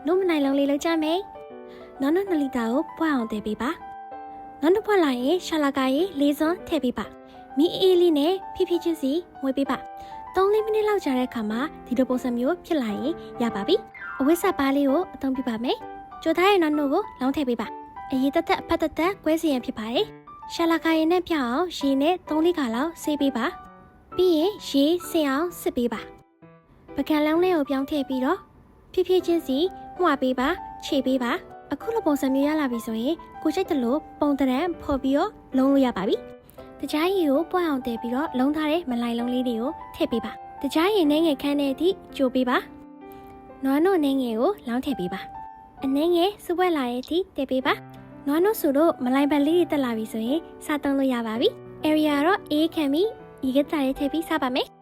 နို့မနိုင်လုံးလေးလောက်ကြမယ်နောက်2လီတာကိုပွားအောင်တည်ပေးပါနောက်တစ်ဖွက်လာရင်ရှာလာကရေး4စွန်းထည့်ပေးပါမီအေးလေးနဲ့ဖြည်းဖြည်းချင်းစီမွေးပေးပါ3-4မိနစ်လောက်ကြာတဲ့အခါမှာဒီလိုပုံစံမျိုးဖြစ်လာရင်ရပါပြီအဝတ်ဆက်ပါလေးကိုအသုံးပြုပါမယ်ကြိုထားတဲ့နောက်နို့ကိုလောင်းထည့်ပေးပါအရေးတက်ဖတ်တက်ကွဲစီရန်ဖြစ်ပါတယ်ရှာလာကရေးနဲ့ပြအောင်ရေနဲ့3-4ခါလောက်ဆေးပေးပါပြီးရင်ရေဆင်အောင်စစ်ပေးပါပကံလုံးလေးကိုပြောင်းထည့်ပြီးတော့ဖြည်းဖြည်းချင်းစီမှုတ်ပေးပါခြေပေးပါအခုလိုပုံစံမျိုးရလာပြီဆိုရင်ကိုချိုက်တယ်လို့ပုံတရံဖော်ပြီးတော့လုံးလို့ရပါပြီတကြားရည်ကိုပွားအောင်တည်ပြီးတော့လုံးထားတဲ့မလိုက်လုံးလေးတွေကိုထည့်ပေးပါတကြားရည်နှဲငယ်ခန်းတဲ့အထိကြိုပေးပါနွားနို့နှဲငယ်ကိုလောင်းထည့်ပေးပါအနှဲငယ်စပွက်လာတဲ့အထိတည်ပေးပါနွားနို့ဆိုတော့မလိုက်ပတ်လေးတွေတက်လာပြီဆိုရင်စားသုံးလို့ရပါပြီ area တော့အေးခံပြီးရေကတာလေးထည့်ပြီးစားပါမယ်